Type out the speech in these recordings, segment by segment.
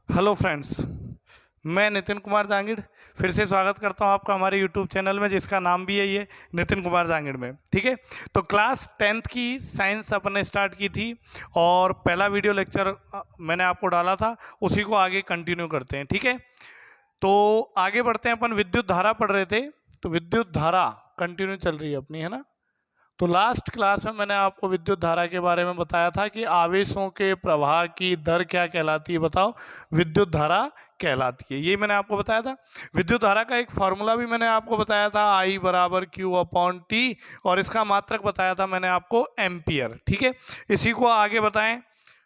Hello friends, मैं नितिन कुमार जांगिड़ फिर से स्वागत करता हूं आपका हमारे यूट्यूब चैनल में, जिसका नाम भी यही है, नितिन कुमार जांगिड़ में। ठीक है, तो क्लास 10th की साइंस अपन ने स्टार्ट की थी और पहला वीडियो लेक्चर मैंने आपको डाला था, उसी को आगे कंटिन्यू करते हैं। ठीक है, तो आगे बढ़ते हैं। अपन विद्युत धारा पढ़ रहे थे, तो विद्युत धारा कंटिन्यू चल रही है अपनी, है ना। तो लास्ट क्लास में मैंने आपको विद्युत धारा के बारे में बताया था कि आवेशों के प्रवाह की दर क्या कहलाती है, बताओ। विद्युत धारा कहलाती है, यही मैंने आपको बताया था। विद्युत धारा का एक फॉर्मूला भी मैंने आपको बताया था, I बराबर Q अपॉन T, और इसका मात्रक बताया था मैंने आपको एम्पियर। ठीक है, इसी को आगे बताएं,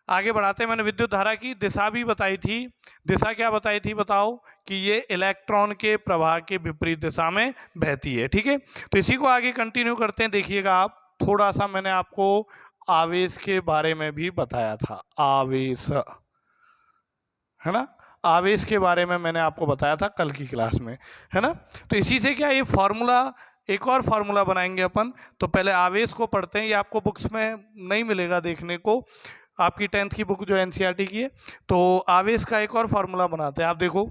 आगे बढ़ाते हैं। मैंने विद्युत धारा की दिशा भी बताई थी। दिशा क्या बताई थी, बताओ, कि ये इलेक्ट्रॉन के प्रवाह के विपरीत दिशा में बहती है। ठीक है, तो इसी को आगे कंटिन्यू करते हैं। देखिएगा आप, थोड़ा सा मैंने आपको आवेश के बारे में भी बताया था। आवेश, है ना, आवेश के बारे में मैंने आपको बताया था कल की क्लास में, है ना। तो इसी से क्या, ये फॉर्मूला, एक और फार्मूला बनाएंगे अपन। तो पहले आवेश को पढ़ते हैं, ये आपको बुक्स में नहीं मिलेगा देखने को, आपकी 10th की बुक जो एनसीईआरटी की है। तो आवेश का एक और फार्मूला बनाते हैं। आप देखो,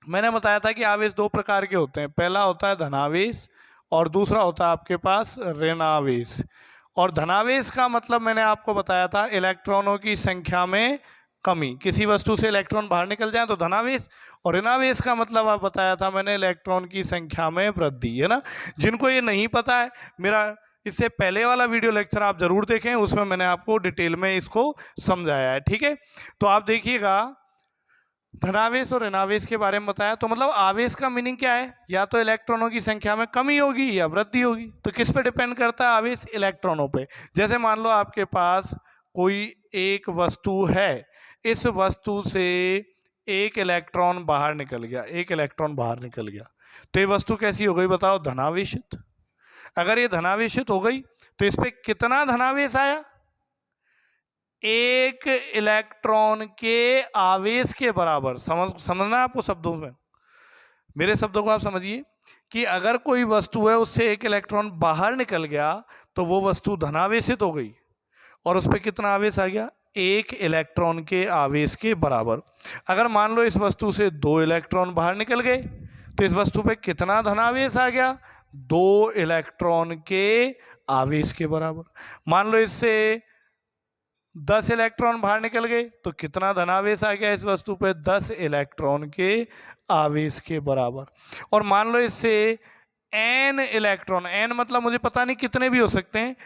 मैंने बताया था कि आवेश दो प्रकार के होते हैं। पहला होता है धनावेश और दूसरा होता है आपके पास ऋणावेश। और धनावेश का मतलब मैंने आपको बताया था इलेक्ट्रॉनों की संख्या में कमी, किसी वस्तु से इलेक्ट्रॉन बाहर निकल जाए तो धनावेश, और ऋणावेश का मतलब आप बताया था मैंने इलेक्ट्रॉन की संख्या में वृद्धि, है ना। जिनको ये नहीं पता है, मेरा इससे पहले वाला वीडियो लेक्चर आप जरूर देखें, उसमें मैंने आपको डिटेल में इसको समझाया है। ठीक है, तो आप देखिएगा, धनावेश और ऋणावेश के बारे में बताया। तो मतलब आवेश का मीनिंग क्या है, या तो इलेक्ट्रॉनों की संख्या में कमी होगी या वृद्धि होगी। तो किस पे डिपेंड करता है आवेश, इलेक्ट्रॉनों पे। जैसे मान लो आपके पास कोई एक वस्तु है, इस वस्तु से एक इलेक्ट्रॉन बाहर निकल गया, एक इलेक्ट्रॉन बाहर निकल गया, तो ये वस्तु कैसी हो गई, बताओ, धनावेशित। अगर ये धनावेशित हो गई तो इस पे कितना धनावेश आया, एक इलेक्ट्रॉन के आवेश के बराबर। समझना है आपको शब्दों में, मेरे शब्दों को आप समझिए कि अगर कोई वस्तु है, उससे एक इलेक्ट्रॉन बाहर निकल गया तो वो वस्तु धनावेशित हो गई, और उस पर कितना आवेश आ गया, एक इलेक्ट्रॉन के आवेश के बराबर। अगर मान लो इस वस्तु से दो इलेक्ट्रॉन बाहर निकल गए तो इस वस्तु पे कितना धनावेश आ गया, दो इलेक्ट्रॉन के आवेश के बराबर। मान लो इससे 10 इलेक्ट्रॉन बाहर निकल गए तो कितना धनावेश आ गया इस वस्तु पे, 10 इलेक्ट्रॉन के आवेश के बराबर। और मान लो इससे n इलेक्ट्रॉन, n मतलब मुझे पता नहीं कितने भी हो सकते हैं,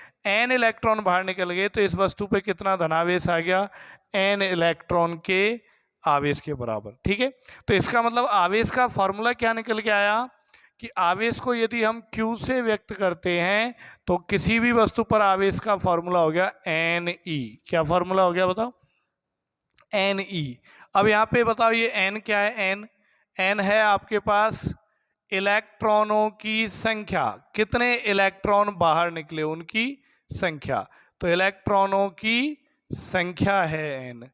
n इलेक्ट्रॉन बाहर निकल गए तो इस वस्तु पे कितना धनावेश आ गया, n इलेक्ट्रॉन के आवेश के बराबर। ठीक है, तो इसका मतलब आवेश का फॉर्मूला क्या निकल के आया कि आवेश को यदि हम Q से व्यक्त करते हैं तो किसी भी वस्तु पर आवेश का फॉर्मूला हो गया Ne। क्या फॉर्मूला हो गया, बताओ, Ne। अब यहाँ पे बताओ ये N क्या है, N है आपके पास इलेक्ट्रॉनों की संख्या, कितने इलेक्ट्रॉन बाहर निकले उनकी संख्या, तो इलेक्ट्रॉनों की संख्या है N।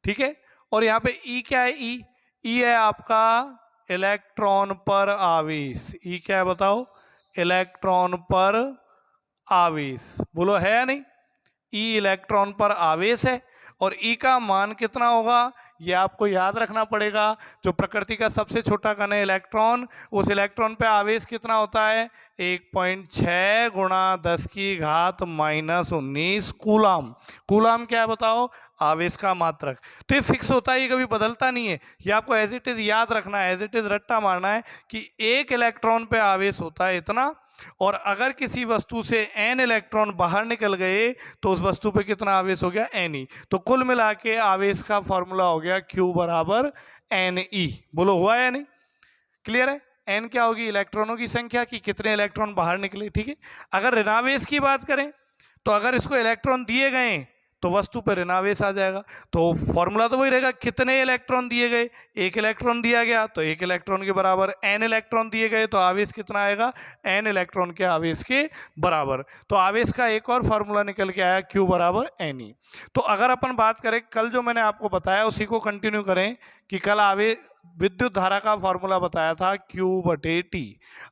ठीक है, और यहाँ पे E क्या है, E है आपका इलेक्ट्रॉन पर आवेश। ई क्या है, बताओ, इलेक्ट्रॉन पर आवेश। बोलो, है या नहीं, ई इलेक्ट्रॉन पर आवेश है। और ई का मान कितना होगा, ये आपको याद रखना पड़ेगा। जो प्रकृति का सबसे छोटा कण है इलेक्ट्रॉन, उस इलेक्ट्रॉन पे आवेश कितना होता है, 1.6 गुणा 10 की घात -19 कूलाम। कूलाम क्या है, बताओ, आवेश का मात्रक। तो ये फिक्स होता है, ये कभी बदलता नहीं है। ये आपको एज इट इज याद रखना है, एज इट इज रट्टा मारना है कि एक इलेक्ट्रॉन पे आवेश होता है इतना, और अगर किसी वस्तु से n इलेक्ट्रॉन बाहर निकल गए तो उस वस्तु पे कितना आवेश हो गया, Ne। तो कुल मिला के आवेश का फॉर्मूला हो गया Q बराबर Ne। बोलो, हुआ या नहीं, क्लियर है। n क्या होगी, इलेक्ट्रॉनों की संख्या कि कितने इलेक्ट्रॉन बाहर निकले। ठीक है, अगर ऋणावेश की बात करें तो अगर इसको इलेक्ट्रॉन दिए गए तो वस्तु पर ऋणावेश आ जाएगा। तो फॉर्मूला तो वही रहेगा, कितने इलेक्ट्रॉन दिए गए, एक इलेक्ट्रॉन दिया गया तो एक इलेक्ट्रॉन के बराबर, n इलेक्ट्रॉन दिए गए तो आवेश कितना आएगा, n इलेक्ट्रॉन के आवेश के बराबर। तो आवेश का एक और फॉर्मूला निकल के आया, Q बराबर Ne। तो अगर अपन बात करें, कल जो मैंने आपको बताया उसी को कंटिन्यू करें कि कल आवेश विद्युत धारा का फॉर्मूला बताया था Q/T।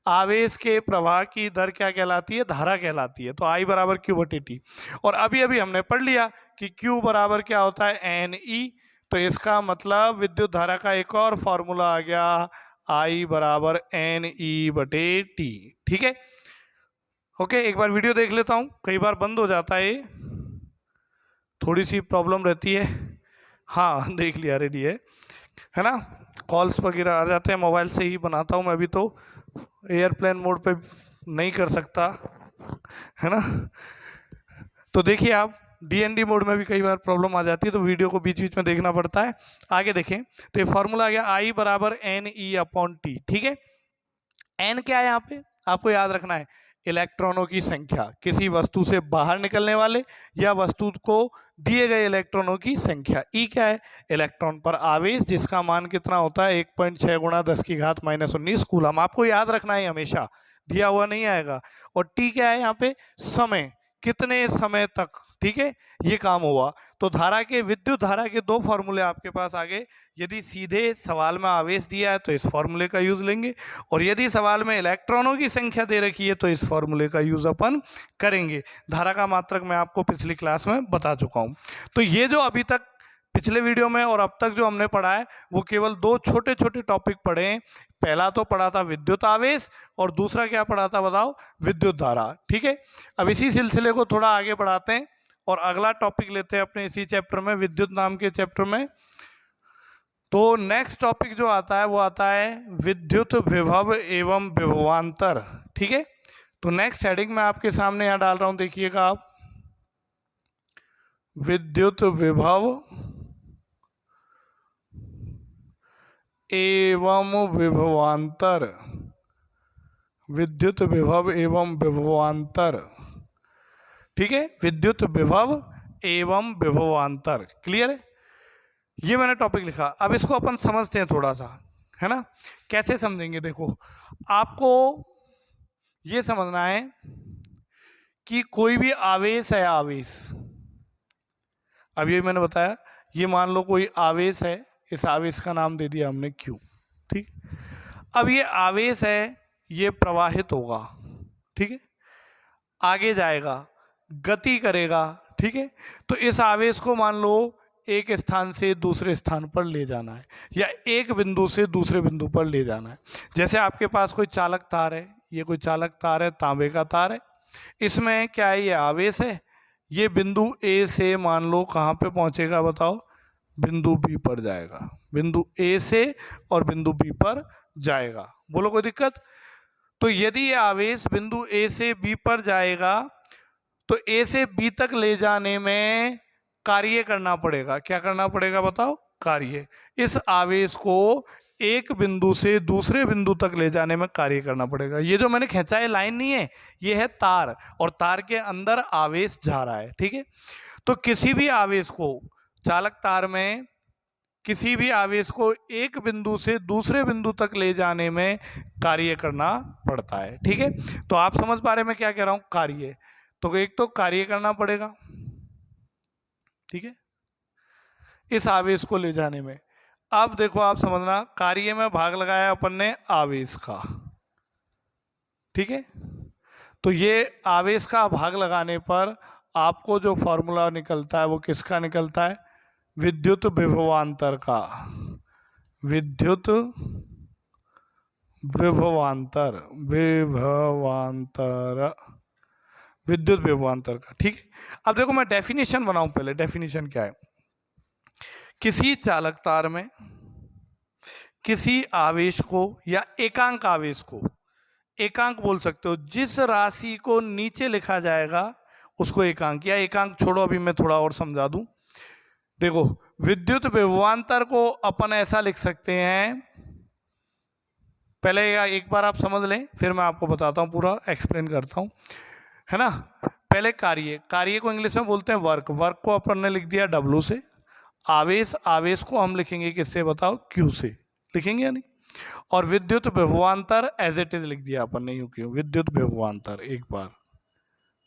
आवेश के प्रवाह की दर क्या कहलाती है, धारा कहलाती है। तो I बराबर Q/T। और अभी अभी हमने पढ़ लिया कि Q बराबर क्या होता है, Ne। तो इसका मतलब विद्युत धारा का एक और फॉर्मूला आ गया, I बराबर NE/T। ठीक है, ओके, एक बार वीडियो देख लेता हूँ, कई बार बंद हो जाता है, थोड़ी सी प्रॉब्लम रहती है। हाँ देख लिया, रेडी है ना। कॉल्स वगैरह आ जाते हैं, मोबाइल से ही बनाता हूँ मैं भी, तो एयरप्लेन मोड पे नहीं कर सकता, है ना। तो देखिए आप, DND मोड में भी कई बार प्रॉब्लम आ जाती है, तो वीडियो को बीच बीच में देखना पड़ता है। आगे देखें, तो ये फॉर्मूला आ गया I बराबर NE/T। ठीक है, N क्या है यहाँ पे, आपको याद रखना है, इलेक्ट्रॉनों की संख्या, किसी वस्तु से बाहर निकलने वाले या वस्तु को दिए गए इलेक्ट्रॉनों की संख्या। E क्या है, इलेक्ट्रॉन पर आवेश, जिसका मान कितना होता है 1.6 × 10⁻⁻19 कूलम। आपको याद रखना है हमेशा, दिया हुआ नहीं आएगा। और T क्या है यहाँ पे, समय, कितने समय तक, ठीक है, ये काम हुआ। तो धारा के, विद्युत धारा के दो फॉर्मूले आपके पास आ गए। यदि सीधे सवाल में आवेश दिया है तो इस फॉर्मूले का यूज लेंगे, और यदि सवाल में इलेक्ट्रॉनों की संख्या दे रखी है तो इस फॉर्मूले का यूज अपन करेंगे। धारा का मात्रक मैं आपको पिछली क्लास में बता चुका हूं। तो ये जो अभी तक पिछले वीडियो में और अब तक जो हमने पढ़ा है, वो केवल दो छोटे छोटे टॉपिक पढ़े हैं। पहला तो पढ़ा था विद्युत आवेश, और दूसरा क्या पढ़ा था बताओ, विद्युत धारा। ठीक है, अब इसी सिलसिले को थोड़ा आगे बढ़ाते हैं और अगला टॉपिक लेते हैं अपने इसी चैप्टर में, विद्युत नाम के चैप्टर में। तो नेक्स्ट टॉपिक जो आता है वो आता है विद्युत विभव एवं विभवांतर। ठीक है, तो नेक्स्ट हेडिंग मैं आपके सामने यहाँ डाल रहा हूं, देखिएगा आप, विद्युत विभव एवं विभवांतर, विद्युत विभव एवं विभवांतर। ठीक है, विद्युत विभव एवं विभवांतर, क्लियर है। ये मैंने टॉपिक लिखा, अब इसको अपन समझते हैं थोड़ा सा, है ना। कैसे समझेंगे, देखो आपको ये समझना है कि कोई भी आवेश है, आवेश, अब ये मैंने बताया, ये मान लो कोई आवेश है, इस आवेश का नाम दे दिया हमने Q। ठीक, अब ये आवेश है, ये प्रवाहित होगा, ठीक है, आगे जाएगा, गति करेगा। ठीक है, तो इस आवेश को मान लो एक स्थान से दूसरे स्थान पर ले जाना है, या एक बिंदु से दूसरे बिंदु पर ले जाना है। जैसे आपके पास कोई चालक तार है, ये कोई चालक तार है, तांबे का तार है, इसमें क्या है, ये आवेश है, ये बिंदु A से मान लो कहाँ पे पहुंचेगा बताओ, बिंदु B पर जाएगा, बिंदु A से और बिंदु B पर जाएगा। बोलो कोई दिक्कत। तो यदि ये आवेश बिंदु A से B पर जाएगा तो A से B तक ले जाने में कार्य करना पड़ेगा। क्या करना पड़ेगा बताओ, कार्य। इस आवेश को एक बिंदु से दूसरे बिंदु तक ले जाने में कार्य करना पड़ेगा। ये जो मैंने खींचा है लाइन नहीं है, ये है तार, और तार के अंदर आवेश जा रहा है। ठीक है, तो किसी भी आवेश को, चालक तार में किसी भी आवेश को एक बिंदु से दूसरे बिंदु तक ले जाने में कार्य करना पड़ता है। ठीक है, तो आप समझ पा रहे मैं क्या कह रहा हूं, कार्य। तो एक तो कार्य करना पड़ेगा, ठीक है, इस आवेश को ले जाने में। अब देखो आप समझना, कार्य में भाग लगाया अपन ने आवेश का, ठीक है, तो ये आवेश का भाग लगाने पर आपको जो फॉर्मूला निकलता है वो किसका निकलता है, विद्युत विभवांतर का, विद्युत विभवांतर, विद्युत विभवांतर का। ठीक है, अब देखो मैं डेफिनेशन बनाऊं, पहले डेफिनेशन क्या है। किसी चालक तार में किसी आवेश को, या एकांक आवेश को, एकांक बोल सकते हो, जिस राशि को नीचे लिखा जाएगा उसको एकांक, या एकांक छोड़ो अभी मैं थोड़ा और समझा दूं। देखो विद्युत विभवांतर को अपन ऐसा लिख सकते हैं, पहले एक बार आप समझ लें फिर मैं आपको बताता हूं, पूरा एक्सप्लेन करता हूं, है ना। पहले कार्य, कार्य को इंग्लिश में बोलते हैं वर्क, वर्क को अपन ने लिख दिया W से। आवेश, आवेश को हम लिखेंगे किससे बताओ, Q से लिखेंगे या नहीं। और विद्युत विभवांतर एज इट इज लिख दिया अपन ने, यूं क्यों, विद्युत विभवांतर, एक बार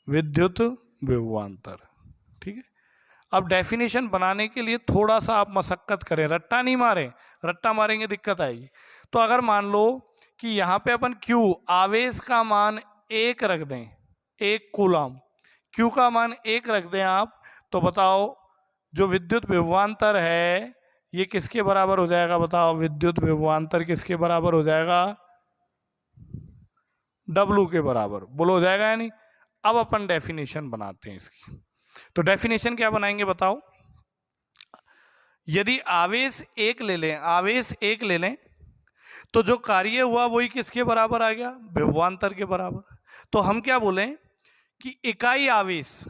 विद्युत विभवांतर। ठीक है, अब डेफिनेशन बनाने के लिए थोड़ा सा आप मशक्कत करें, रट्टा नहीं मारें, रट्टा मारेंगे दिक्कत आएगी। तो अगर मान लो कि यहाँ पे अपन Q, आवेश का मान 1 रख दें, 1 कूलम, Q का मान 1 रख दें आप, तो बताओ जो विद्युत विभवांतर है ये किसके बराबर हो जाएगा बताओ? विद्युत विभवांतर किसके बराबर हो जाएगा? W के बराबर। बोलो हो जाएगा या नहीं? अब अपन डेफिनेशन बनाते हैं इसकी। तो डेफिनेशन क्या बनाएंगे बताओ? यदि आवेश एक ले लें, आवेश एक ले लें, तो जो कार्य हुआ वही किसके बराबर आ गया? विभवांतर के बराबर। तो हम क्या बोलें कि इकाई आवेश,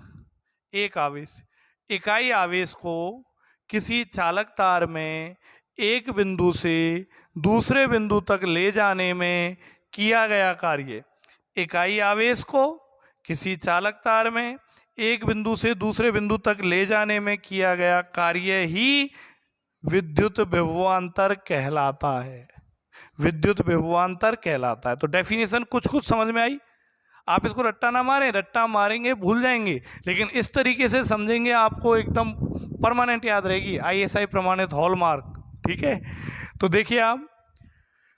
एक आवेश, इकाई आवेश को किसी चालक तार में एक बिंदु से दूसरे बिंदु तक ले जाने में किया गया कार्य, इकाई आवेश को किसी चालक तार में एक बिंदु से दूसरे बिंदु तक ले जाने में किया गया कार्य ही विद्युत विभवांतर कहलाता है। विद्युत विभवांतर कहलाता है। तो डेफिनेशन कुछ कुछ समझ में आई? आप इसको रट्टा ना मारें, रट्टा मारेंगे भूल जाएंगे, लेकिन इस तरीके से समझेंगे आपको एकदम परमानेंट याद रहेगी, ISI प्रमाणित हॉलमार्क। ठीक है, तो देखिए आप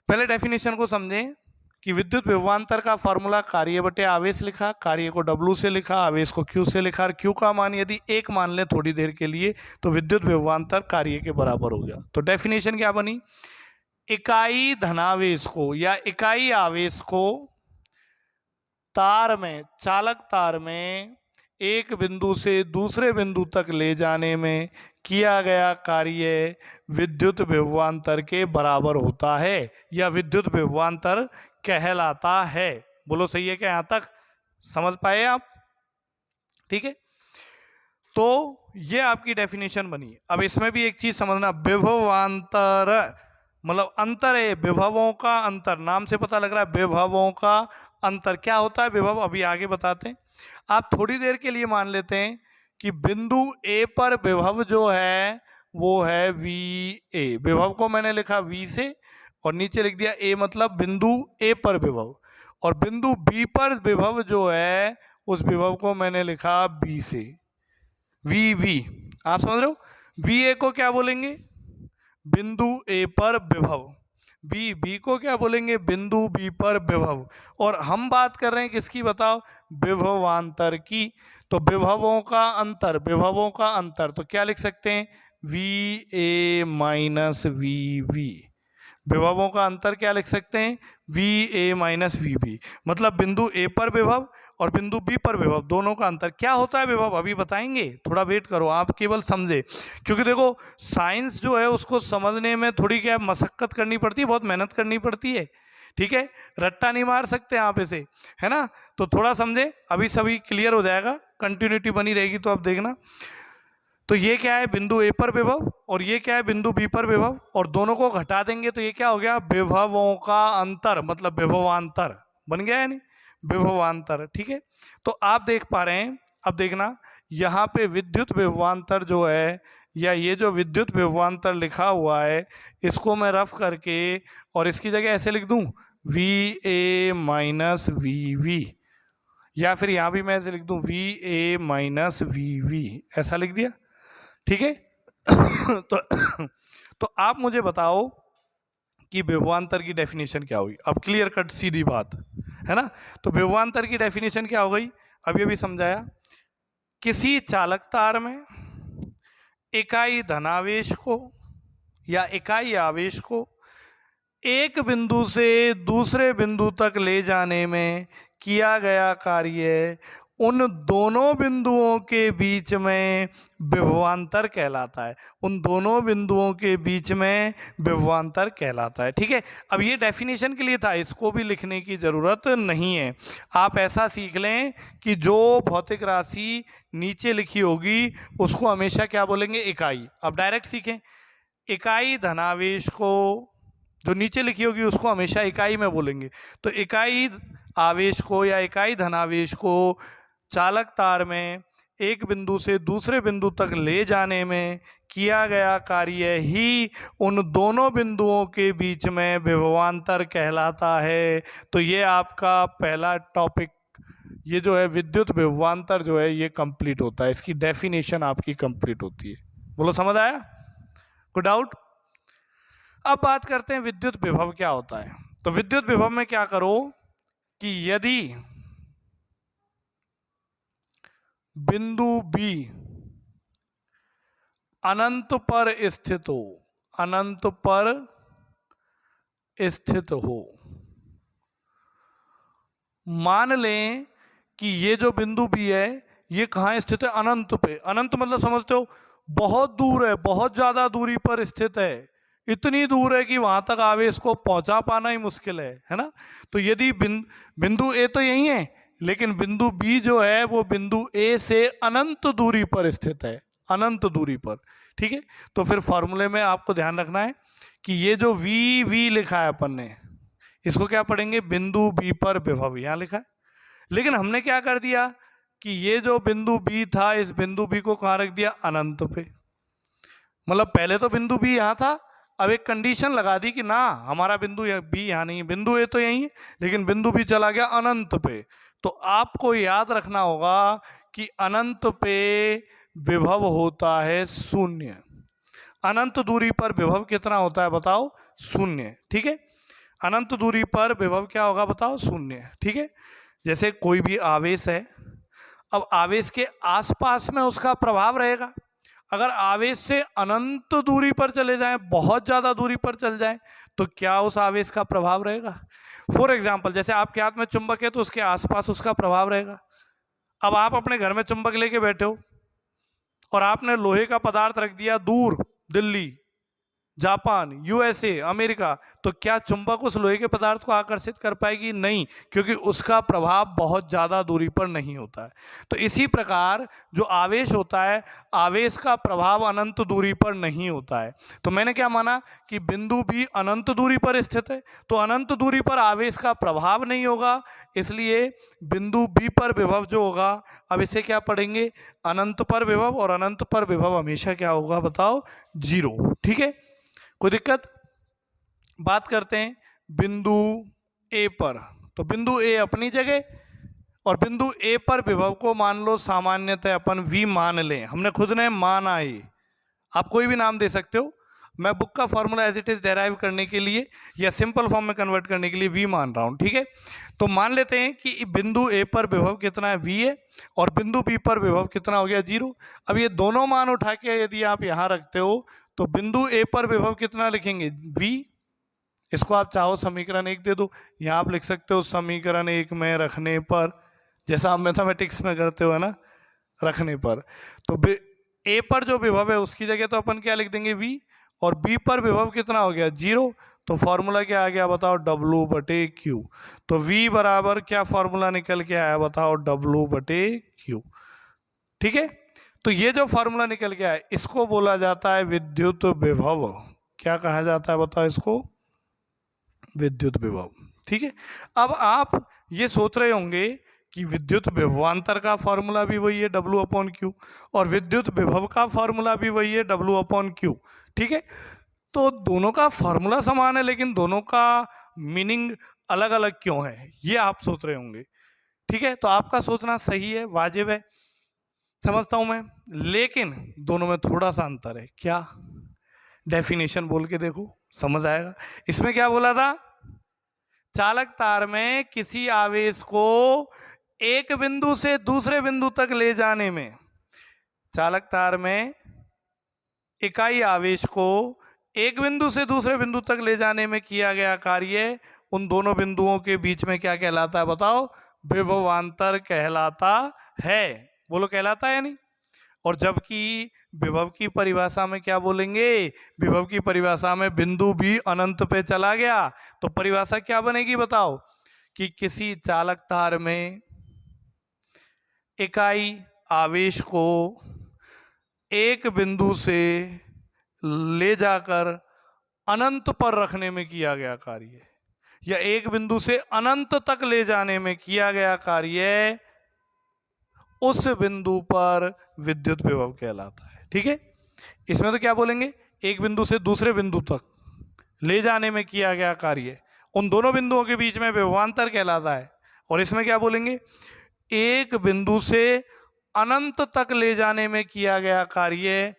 पहले डेफिनेशन को समझें कि विद्युत विभवांतर का फॉर्मूला कार्य बटे आवेश लिखा, कार्य को W से लिखा, आवेश को Q से लिखा, और Q का मान यदि एक मान लें थोड़ी देर के लिए तो विद्युत विभवांतर कार्य के बराबर हो गया। तो डेफिनेशन क्या बनी? इकाई धनावेश को या इकाई आवेश को तार में, चालक तार में एक बिंदु से दूसरे बिंदु तक ले जाने में किया गया कार्य विद्युत विभवांतर के बराबर होता है या विद्युत विभवांतर कहलाता है। बोलो सही है क्या? यहां तक समझ पाए आप? ठीक है, तो ये आपकी डेफिनेशन बनी। अब इसमें भी एक चीज समझना, विभवांतर मतलब अंतर है, विभवों का अंतर, नाम से पता लग रहा है विभवों का अंतर। क्या होता है विभव? अभी आगे बताते हैं। आप थोड़ी देर के लिए मान लेते हैं कि बिंदु A पर विभव जो है वो है VA। विभव को मैंने लिखा V से और नीचे लिख दिया A, मतलब बिंदु A पर विभव, और बिंदु B पर विभव जो है उस विभव को मैंने लिखा B से, VV। आप समझ रहे हो? VA को क्या बोलेंगे? बिंदु A पर विभव। B को क्या बोलेंगे? बिंदु B पर विभव। और हम बात कर रहे हैं किसकी बताओ? विभवांतर की। तो विभवों का अंतर, विभवों का अंतर तो क्या लिख सकते हैं? VA minus VB। विभवों का अंतर क्या लिख सकते हैं? VA माइनस VB, मतलब बिंदु A पर विभव और बिंदु B पर विभव दोनों का अंतर। क्या होता है विभव? अभी बताएंगे, थोड़ा वेट करो, आप केवल समझे, क्योंकि देखो साइंस जो है उसको समझने में थोड़ी क्या मशक्कत करनी पड़ती है, बहुत मेहनत करनी पड़ती है। ठीक है, रट्टा नहीं मार सकते आप इसे, है ना? तो थोड़ा समझे, अभी सभी क्लियर हो जाएगा, कंटिन्यूटी बनी रहेगी तो आप देखना। तो ये क्या है? बिंदु A पर विभव, और ये क्या है? बिंदु B पर विभव, और दोनों को घटा देंगे तो ये क्या हो गया? विभवों का अंतर, मतलब विभवांतर बन गया है नहीं? विभवांतर। ठीक है, तो आप देख पा रहे हैं, अब देखना यहाँ पे विद्युत विभवांतर जो है, या ये जो विद्युत विभवांतर लिखा हुआ है, इसको मैं रफ करके और इसकी जगह ऐसे लिख दूं VA माइनस VV, या फिर यहाँ भी मैं ऐसे लिख दूं VA माइनस VV, ऐसा लिख दिया। ठीक है तो आप मुझे बताओ कि विभवांतर की डेफिनेशन क्या हुई? अब क्लियर कट सीधी बात है ना? तो विभवांतर की डेफिनेशन क्या हो गई? अभी अभी समझाया, किसी चालक तार में इकाई धनावेश को या इकाई आवेश को एक बिंदु से दूसरे बिंदु तक ले जाने में किया गया कार्य उन दोनों बिंदुओं के बीच में विभवांतर कहलाता है। उन दोनों बिंदुओं के बीच में विभवांतर कहलाता है। ठीक है, अब ये डेफिनेशन के लिए था, इसको भी लिखने की ज़रूरत नहीं है। आप ऐसा सीख लें कि जो भौतिक राशि नीचे लिखी होगी उसको हमेशा क्या बोलेंगे? इकाई। अब डायरेक्ट सीखें, इकाई धनावेश को जो नीचे लिखी होगी उसको हमेशा इकाई में बोलेंगे। तो इकाई आवेश को या इकाई धनावेश को चालक तार में एक बिंदु से दूसरे बिंदु तक ले जाने में किया गया कार्य ही उन दोनों बिंदुओं के बीच में विभवांतर कहलाता है। तो ये आपका पहला टॉपिक, ये जो है विद्युत विभवांतर जो है ये कंप्लीट होता है, इसकी डेफिनेशन आपकी कंप्लीट होती है। बोलो समझ आया? कोई डाउट? अब बात करते हैं विद्युत विभव क्या होता है। तो विद्युत विभव में क्या करो कि यदि बिंदु B अनंत पर स्थित हो, अनंत पर स्थित हो। मान लें कि ये जो बिंदु बी है ये कहाँ स्थित है? अनंत पे। अनंत मतलब समझते हो, बहुत दूर है, बहुत ज्यादा दूरी पर स्थित है, इतनी दूर है कि वहां तक आवेश को पहुंचा पाना ही मुश्किल है ना। तो यदि बिंदु ए तो यही है, लेकिन बिंदु बी जो है वो बिंदु ए से अनंत दूरी पर स्थित है, अनंत दूरी पर। ठीक है, तो फिर फॉर्मूले में आपको ध्यान रखना है कि ये जो वी लिखा है अपन ने, इसको क्या पढ़ेंगे? बिंदु बी पर विभव, यहां लिखा है। लेकिन हमने क्या कर दिया कि ये जो बिंदु बी था, इस बिंदु बी को कहां रख दिया? अनंत पे। मतलब पहले तो बिंदु बी यहां था, अब एक कंडीशन लगा दी कि ना, हमारा बिंदु बी यहां नहीं है, बिंदु ए तो यही है, लेकिन बिंदु बी चला गया अनंत पे। तो आपको याद रखना होगा कि अनंत पे विभव होता है शून्य। अनंत दूरी पर विभव कितना होता है बताओ? शून्य। ठीक है, अनंत दूरी पर विभव क्या होगा बताओ? शून्य। ठीक है, जैसे कोई भी आवेश है, अब आवेश के आसपास में उसका प्रभाव रहेगा। अगर आवेश से अनंत दूरी पर चले जाएं, बहुत ज्यादा दूरी पर चल जाएं, तो क्या उस आवेश का प्रभाव रहेगा? फॉर एग्जाम्पल, जैसे आपके हाथ में चुंबक है तो उसके आसपास उसका प्रभाव रहेगा। अब आप अपने घर में चुंबक लेके बैठे हो और आपने लोहे का पदार्थ रख दिया दूर, दिल्ली, जापान, यूएसए, अमेरिका, तो क्या चुंबक उस लोहे के पदार्थ को आकर्षित कर पाएगी? नहीं, क्योंकि उसका प्रभाव बहुत ज्यादा दूरी पर नहीं होता है। तो इसी प्रकार जो आवेश होता है, आवेश का प्रभाव अनंत दूरी पर नहीं होता है। तो मैंने क्या माना कि बिंदु भी अनंत दूरी पर स्थित है, तो अनंत दूरी पर आवेश का प्रभाव नहीं होगा, इसलिए बिंदु बी पर विभव जो होगा, अब इसे क्या पढ़ेंगे? अनंत पर विभव, और अनंत पर विभव हमेशा क्या होगा बताओ? 0। ठीक है, कोई दिक्कत? बात करते हैं बिंदु ए पर। तो बिंदु ए अपनी जगह, और बिंदु ए पर विभव को मान लो सामान्यतः अपन वी मान लें, हमने खुद ने माना है, आप कोई भी नाम दे सकते हो। मैं बुक का formula as it is derive करने के लिए या सिंपल फॉर्म में कन्वर्ट करने के लिए वी मान रहा हूं। ठीक है, तो मान लेते हैं कि बिंदु ए पर विभव कितना है? वी है, और बिंदु बी पर विभव कितना हो गया? 0। अब ये दोनों मान उठा के यदि आप यहां रखते हो, तो बिंदु ए पर विभव कितना लिखेंगे? वी। इसको आप चाहो समीकरण 1 दे दो, यहां आप लिख सकते हो समीकरण 1 में रखने पर, जैसा आप मैथमेटिक्स में करते हो है ना, रखने पर। तो ए पर जो विभव है उसकी जगह तो अपन क्या लिख देंगे? वी, और बी पर विभव कितना हो गया? 0। तो फॉर्मूला क्या आ गया बताओ? W/Q। तो V बराबर क्या फॉर्मूला निकल के आया बताओ? W/Q। ठीक है, तो ये जो फॉर्मूला निकल के आया, इसको बोला जाता है विद्युत विभव। क्या कहा जाता है बताओ इसको? विद्युत विभव। ठीक है, अब आप ये सोच रहे होंगे कि विद्युत विभवांतर का फॉर्मूला भी वही है W/Q, और विद्युत विभव का फॉर्मूला भी वही है W/Q। ठीक है, तो दोनों का फॉर्मूला समान है, लेकिन दोनों का मीनिंग अलग अलग क्यों है, ये आप सोच रहे होंगे। ठीक है, तो आपका सोचना सही है, वाजिब है, समझता हूं मैं, लेकिन दोनों में थोड़ा सा अंतर है। क्या? डेफिनेशन बोल के देखो, समझ आएगा। इसमें क्या बोला था? चालक तार में किसी आवेश को एक बिंदु से दूसरे बिंदु तक ले जाने में, चालक तार में इकाई आवेश को एक बिंदु से दूसरे बिंदु तक ले जाने में किया गया कार्य उन दोनों बिंदुओं के बीच में क्या कहलाता है बताओ? विभवांतर कहलाता है। बोलो, कहलाता है या नहीं? और जबकि विभव की परिभाषा में क्या बोलेंगे? विभव की परिभाषा में बिंदु भी अनंत पे चला गया, तो परिभाषा क्या बनेगी बताओ? कि किसी चालक तार में इकाई आवेश को एक बिंदु से ले जाकर अनंत पर रखने में किया गया कार्य, या एक बिंदु से अनंत तक ले जाने में किया गया कार्य, उस बिंदु पर विद्युत विभव कहलाता है। ठीक है, इसमें तो क्या बोलेंगे? एक बिंदु से दूसरे बिंदु तक ले जाने में किया गया कार्य उन दोनों बिंदुओं के बीच में विभवांतर कहलाता है। और इसमें क्या बोलेंगे? एक बिंदु से अनंत तक ले जाने में किया गया कार्य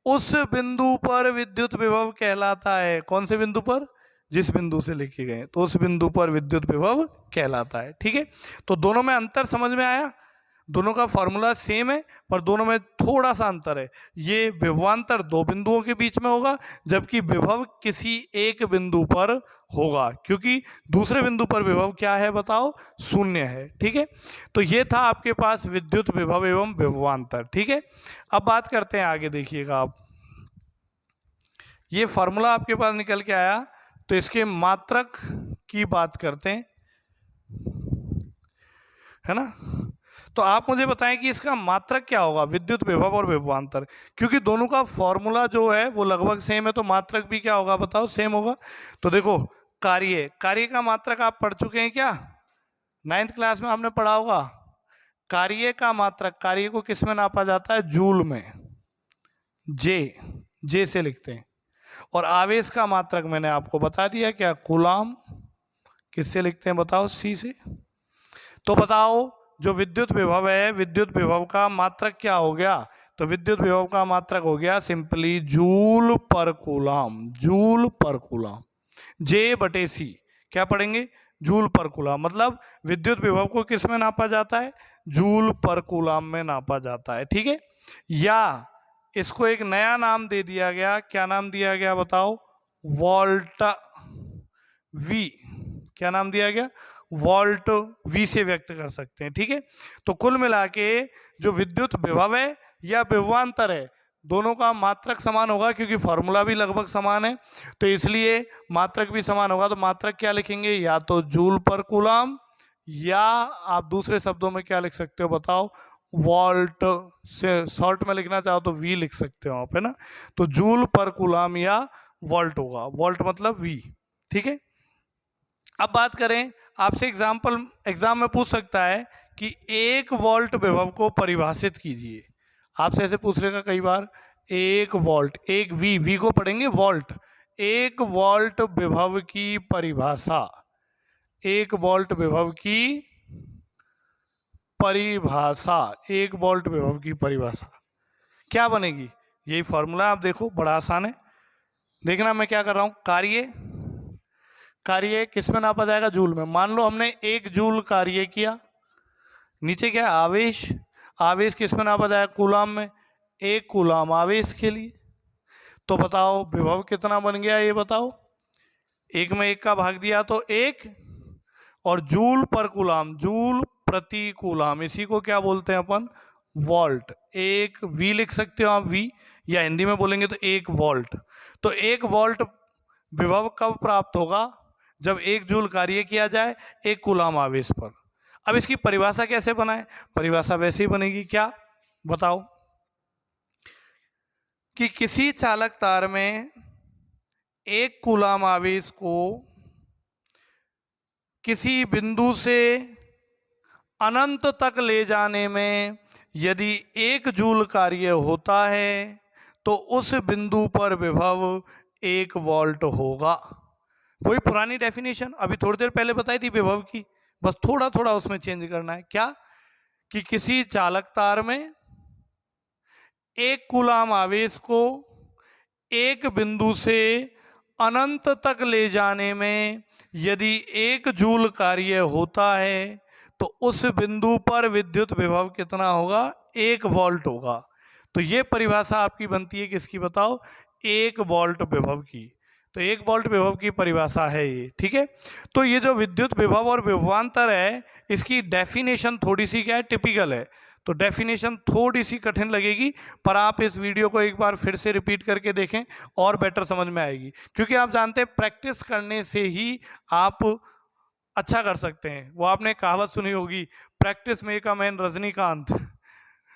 उस बिंदु पर विद्युत विभव कहलाता है। कौन से बिंदु पर? जिस बिंदु से लेके गए, तो उस बिंदु पर विद्युत विभव कहलाता है। ठीक है, तो दोनों में अंतर समझ में आया? दोनों का फॉर्मूला सेम है पर दोनों में थोड़ा सा अंतर है। ये विभवांतर दो बिंदुओं के बीच में होगा जबकि विभव किसी एक बिंदु पर होगा, क्योंकि दूसरे बिंदु पर विभव क्या है बताओ, शून्य है। ठीक है, तो ये था आपके पास विद्युत विभव एवं विभवांतर। ठीक है, अब बात करते हैं आगे, देखिएगा आप, ये फॉर्मूला आपके पास निकल के आया, तो इसके मात्रक की बात करते हैं, है ना। तो आप मुझे बताएं कि इसका मात्रक क्या होगा, विद्युत विभव और विभवांतर, क्योंकि दोनों का फॉर्मूला जो है वो लगभग सेम है, तो मात्रक भी क्या होगा बताओ, सेम होगा। तो देखो, कार्य का मात्रक आप पढ़ चुके हैं क्या, 9th क्लास में हमने पढ़ा होगा। कार्य का मात्रक, कार्य को किस में नापा जाता है, जूल में, जे से लिखते हैं। और आवेश का मात्रक मैंने आपको बता दिया क्या, कूलाम, किससे लिखते हैं बताओ, सी से। तो बताओ जो विद्युत विभव है, विद्युत विभव का मात्रक क्या हो गया, तो विद्युत विभव का मात्रक हो गया simply joule per coulomb, joule per coulomb, J बटे सी, क्या पढ़ेंगे, जूल पर कूलाम। मतलब विद्युत विभव को किस में नापा जाता है, जूल पर कूलाम में नापा जाता है। ठीक है, या इसको एक नया नाम दे दिया गया, क्या नाम दिया गया बताओ, वोल्ट वी, क्या नाम दिया गया, वोल्ट वी से व्यक्त कर सकते हैं। ठीक है, तो कुल मिला के जो विद्युत विभव है या विभवांतर है, दोनों का मात्रक समान होगा, क्योंकि फॉर्मूला भी लगभग समान है, तो इसलिए मात्रक भी समान होगा। तो मात्रक क्या लिखेंगे, या तो जूल पर कूलाम, या आप दूसरे शब्दों में क्या लिख सकते हो बताओ, वोल्ट, से शॉर्ट में लिखना चाहो तो वी लिख सकते हो आप, है ना। तो जूल पर कूलाम या वोल्ट होगा, वोल्ट मतलब वी। ठीक है, अब बात करें, आपसे एग्जाम में पूछ सकता है कि 1 वोल्ट विभव को परिभाषित कीजिए, आपसे ऐसे पूछ लेगा कई बार, 1 वोल्ट, एक वी को पढ़ेंगे वोल्ट, 1 वोल्ट विभव की परिभाषा, 1 वोल्ट विभव की परिभाषा, 1 वोल्ट विभव की परिभाषा क्या बनेगी, यही फॉर्मूला। आप देखो बड़ा आसान है, देखना मैं क्या कर रहा हूं, कार्य किस में नापा जाएगा, जूल में। मान लो हमने 1 जूल कार्य किया, नीचे क्या है, आवेश, आवेश किस में नापा जाएगा, कूलाम में, 1 कूलाम आवेश के लिए। तो बताओ विभव कितना बन गया, ये बताओ, 1 में 1 का भाग दिया तो 1, और जूल पर कूलाम, जूल प्रति कूलाम, इसी को क्या बोलते हैं अपन, वोल्ट। 1 वी लिख सकते हो आप, वी, या हिंदी में बोलेंगे तो 1 वोल्ट। तो 1 वोल्ट विभव कब प्राप्त होगा, जब 1 जूल कार्य किया जाए 1 कूलाम आवेश पर। अब इसकी परिभाषा कैसे बनाए, परिभाषा वैसे ही बनेगी, क्या बताओ, कि किसी चालक तार में 1 कूलाम आवेश को किसी बिंदु से अनंत तक ले जाने में यदि 1 जूल कार्य होता है तो उस बिंदु पर विभव 1 वोल्ट होगा। वही पुरानी डेफिनेशन अभी थोड़ी देर पहले बताई थी विभव की, बस थोड़ा थोड़ा उसमें चेंज करना है। क्या, कि किसी चालक तार में 1 कूलाम आवेश को एक बिंदु से अनंत तक ले जाने में यदि 1 जूल कार्य होता है तो उस बिंदु पर विद्युत विभव कितना होगा, 1 वोल्ट होगा। तो ये परिभाषा आपकी बनती है किसकी बताओ, 1 वोल्ट विभव की। तो 1 वोल्ट विभव की परिभाषा है ये। ठीक है, तो ये जो विद्युत विभव और विभवांतर है, इसकी डेफिनेशन थोड़ी सी क्या है, टिपिकल है, तो डेफिनेशन थोड़ी सी कठिन लगेगी, पर आप इस वीडियो को एक बार फिर से रिपीट करके देखें और बेटर समझ में आएगी, क्योंकि आप जानते हैं प्रैक्टिस करने से ही आप अच्छा कर सकते हैं। वो आपने कहावत सुनी होगी, practice make a man Rajinikanth,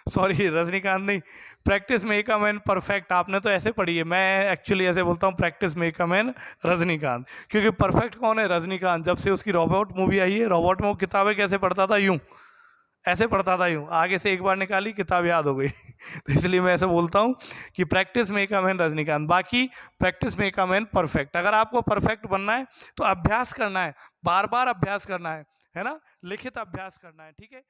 sorry Rajinikanth नहीं, practice make a man perfect, आपने तो ऐसे पढ़ी है, मैं एक्चुअली ऐसे बोलता हूँ practice make a man Rajinikanth, क्योंकि परफेक्ट कौन है, रजनीकांत। जब से उसकी रोबोट मूवी आई है, रोबोट में वो किताबें कैसे पढ़ता था, यूं ऐसे पढ़ता था, यूं आगे से एक बार निकाली किताब याद हो गई तो इसलिए मैं ऐसे बोलता हूँ कि practice make a man Rajinikanth, बाकी practice make a man perfect. अगर आपको परफेक्ट बनना है तो अभ्यास करना है, बार बार अभ्यास करना है ना, लिखित अभ्यास करना है। ठीक है।